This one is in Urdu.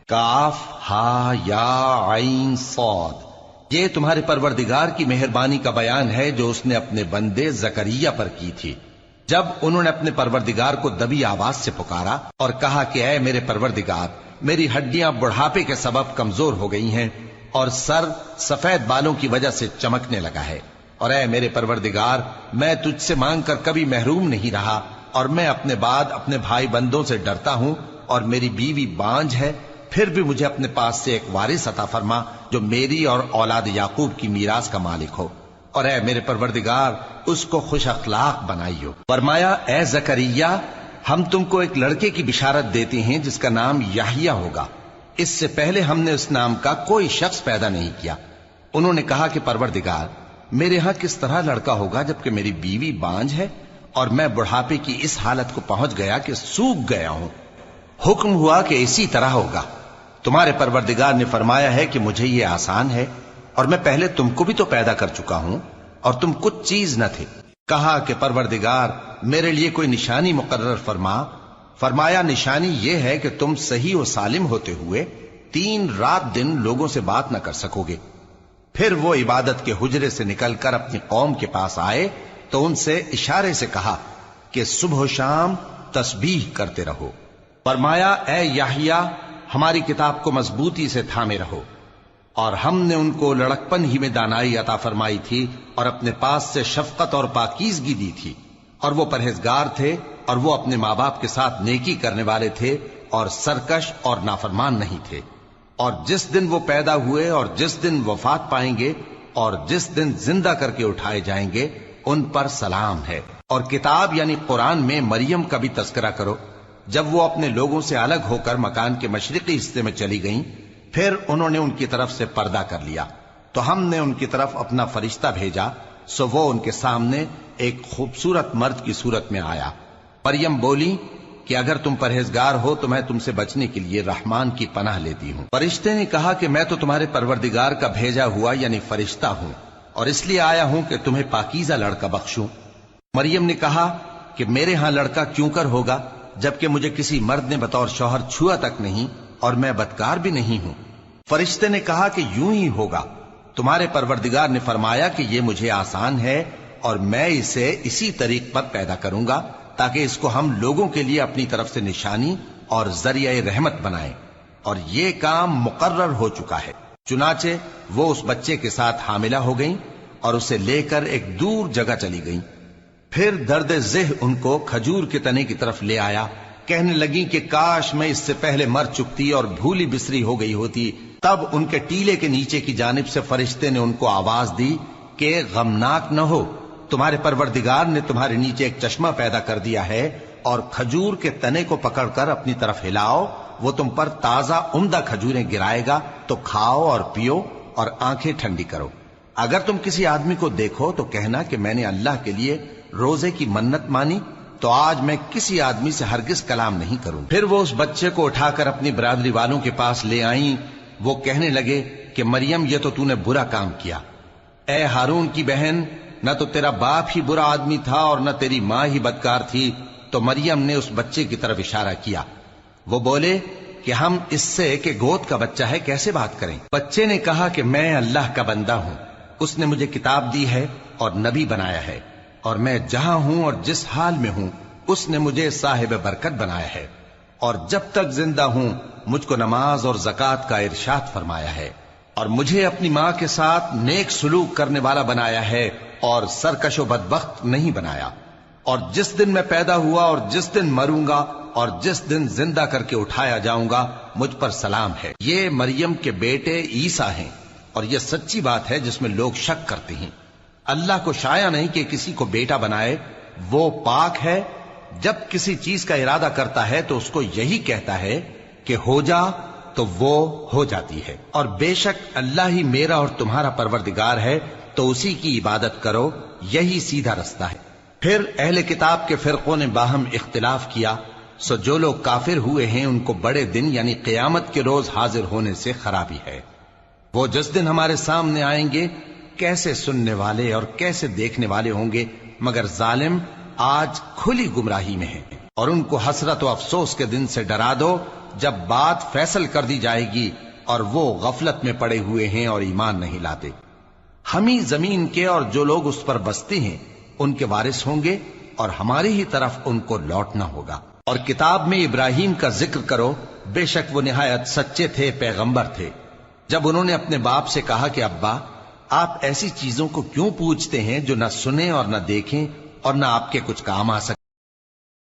کاف ہا یا عین صاد، یہ تمہارے پروردگار کی مہربانی کا بیان ہے جو اس نے اپنے بندے زکریا پر کی تھی، جب انہوں نے اپنے پروردگار کو دبی آواز سے پکارا اور کہا کہ اے میرے پروردگار، میری ہڈیاں بڑھاپے کے سبب کمزور ہو گئی ہیں اور سر سفید بالوں کی وجہ سے چمکنے لگا ہے، اور اے میرے پروردگار، میں تجھ سے مانگ کر کبھی محروم نہیں رہا، اور میں اپنے بعد اپنے بھائی بندوں سے ڈرتا ہوں، اور میری بیوی بانجھ ہے، پھر بھی مجھے اپنے پاس سے ایک وارث عطا فرما جو میری اور اولاد یعقوب کی میراث کا مالک ہو، اور اے میرے پروردگار اس کو خوش اخلاق بنائیو۔ فرمایا اے زکریا، ہم تم کو ایک لڑکے کی بشارت دیتے ہیں جس کا نام یحییٰ ہوگا، اس سے پہلے ہم نے اس نام کا کوئی شخص پیدا نہیں کیا۔ انہوں نے کہا کہ پروردگار، میرے ہاں کس طرح لڑکا ہوگا جبکہ میری بیوی بانجھ ہے اور میں بڑھاپے کی اس حالت کو پہنچ گیا کہ سوکھ گیا ہوں۔ حکم ہوا کہ اسی طرح ہوگا۔ تمہارے پروردگار نے فرمایا ہے کہ مجھے یہ آسان ہے، اور میں پہلے تم کو بھی تو پیدا کر چکا ہوں اور تم کچھ چیز نہ تھے۔ کہا کہ پروردگار میرے لیے کوئی نشانی مقرر فرما۔ فرمایا نشانی یہ ہے کہ تم صحیح و سالم ہوتے ہوئے 3 رات دن لوگوں سے بات نہ کر سکو گے۔ پھر وہ عبادت کے حجرے سے نکل کر اپنی قوم کے پاس آئے تو ان سے اشارے سے کہا کہ صبح و شام تسبیح کرتے رہو۔ فرمایا اے یحییٰ، ہماری کتاب کو مضبوطی سے تھامے رہو، اور ہم نے ان کو لڑکپن ہی میں دانائی عطا فرمائی تھی اور اپنے پاس سے شفقت اور پاکیزگی دی تھی، اور وہ پرہیزگار تھے اور وہ اپنے ماں باپ کے ساتھ نیکی کرنے والے تھے اور سرکش اور نافرمان نہیں تھے۔ اور جس دن وہ پیدا ہوئے اور جس دن وفات پائیں گے اور جس دن زندہ کر کے اٹھائے جائیں گے ان پر سلام ہے۔ اور کتاب یعنی قرآن میں مریم کا بھی تذکرہ کرو، جب وہ اپنے لوگوں سے الگ ہو کر مکان کے مشرقی حصے میں چلی گئیں، پھر انہوں نے ان کی طرف سے پردہ کر لیا تو ہم نے ان کی طرف اپنا فرشتہ بھیجا، سو وہ ان کے سامنے ایک خوبصورت مرد کی صورت میں آیا۔ مریم بولی کہ اگر تم پرہیزگار ہو تو میں تم سے بچنے کے لیے رحمان کی پناہ لیتی ہوں۔ فرشتے نے کہا کہ میں تو تمہارے پروردگار کا بھیجا ہوا یعنی فرشتہ ہوں، اور اس لیے آیا ہوں کہ تمہیں پاکیزہ لڑکا بخشوں۔ مریم نے کہا کہ میرے ہاں لڑکا کیوں کر ہوگا جبکہ مجھے کسی مرد نے بطور شوہر چھوا تک نہیں اور میں بدکار بھی نہیں ہوں۔ فرشتے نے کہا کہ یوں ہی ہوگا، تمہارے پروردگار نے فرمایا کہ یہ مجھے آسان ہے اور میں اسے اسی طریق پر پیدا کروں گا تاکہ اس کو ہم لوگوں کے لیے اپنی طرف سے نشانی اور ذریعہ رحمت بنائیں، اور یہ کام مقرر ہو چکا ہے۔ چنانچہ وہ اس بچے کے ساتھ حاملہ ہو گئیں اور اسے لے کر ایک دور جگہ چلی گئیں۔ پھر درد ذہ ان کو کھجور کے تنے کی طرف لے آیا، کہنے لگی کہ کاش میں اس سے پہلے مر چکتی اور بھولی بسری ہو گئی ہوتی۔ تب ان کے ٹیلے کے نیچے کی جانب سے فرشتے نے ان کو آواز دی کہ غمناک نہ ہو، تمہارے پروردگار نے تمہارے نیچے ایک چشمہ پیدا کر دیا ہے، اور کھجور کے تنے کو پکڑ کر اپنی طرف ہلاؤ، وہ تم پر تازہ عمدہ کھجوریں گرائے گا، تو کھاؤ اور پیو اور آنکھیں ٹھنڈی کرو۔ اگر تم کسی آدمی کو دیکھو تو کہنا کہ میں نے اللہ کے لیے روزے کی منت مانی، تو آج میں کسی آدمی سے ہرگز کلام نہیں کروں۔ پھر وہ اس بچے کو اٹھا کر اپنی برادری والوں کے پاس لے آئیں۔ وہ کہنے لگے کہ مریم یہ تو نے برا کام کیا، اے ہارون کی بہن، نہ تو تیرا باپ ہی برا آدمی تھا اور نہ تیری ماں ہی بدکار تھی۔ تو مریم نے اس بچے کی طرف اشارہ کیا۔ وہ بولے کہ ہم اس سے کہ گود کا بچہ ہے کیسے بات کریں؟ بچے نے کہا کہ میں اللہ کا بندہ ہوں، اس نے مجھے کتاب دی ہے اور نبی بنایا ہے، اور میں جہاں ہوں اور جس حال میں ہوں اس نے مجھے صاحب برکت بنایا ہے، اور جب تک زندہ ہوں مجھ کو نماز اور زکوٰۃ کا ارشاد فرمایا ہے، اور مجھے اپنی ماں کے ساتھ نیک سلوک کرنے والا بنایا ہے اور سرکش و بدبخت نہیں بنایا، اور جس دن میں پیدا ہوا اور جس دن مروں گا اور جس دن زندہ کر کے اٹھایا جاؤں گا مجھ پر سلام ہے۔ یہ مریم کے بیٹے عیسیٰ ہیں، اور یہ سچی بات ہے جس میں لوگ شک کرتے ہیں۔ اللہ کو شایع نہیں کہ کسی کو بیٹا بنائے، وہ پاک ہے، جب کسی چیز کا ارادہ کرتا ہے تو اس کو یہی کہتا ہے کہ ہو جا تو وہ ہو جاتی ہے۔ اور بے شک اللہ ہی میرا اور تمہارا پروردگار ہے، تو اسی کی عبادت کرو، یہی سیدھا رستہ ہے۔ پھر اہل کتاب کے فرقوں نے باہم اختلاف کیا، سو جو لوگ کافر ہوئے ہیں ان کو بڑے دن یعنی قیامت کے روز حاضر ہونے سے خرابی ہے۔ وہ جس دن ہمارے سامنے آئیں گے کیسے سننے والے اور کیسے دیکھنے والے ہوں گے، مگر ظالم آج کھلی گمراہی میں ہیں۔ اور ان کو حسرت و افسوس کے دن سے ڈرا دو جب بات فیصل کر دی جائے گی اور وہ غفلت میں پڑے ہوئے ہیں اور ایمان نہیں لاتے. ہم ہی زمین کے اور جو لوگ اس پر بستے ہیں ان کے وارث ہوں گے اور ہماری ہی طرف ان کو لوٹنا ہوگا. اور کتاب میں ابراہیم کا ذکر کرو، بے شک وہ نہایت سچے تھے، پیغمبر تھے. جب انہوں نے اپنے باپ سے کہا کہ ابا آپ ایسی چیزوں کو کیوں پوچھتے ہیں جو نہ سنیں اور نہ دیکھیں اور نہ آپ کے کچھ کام آ سکیں؟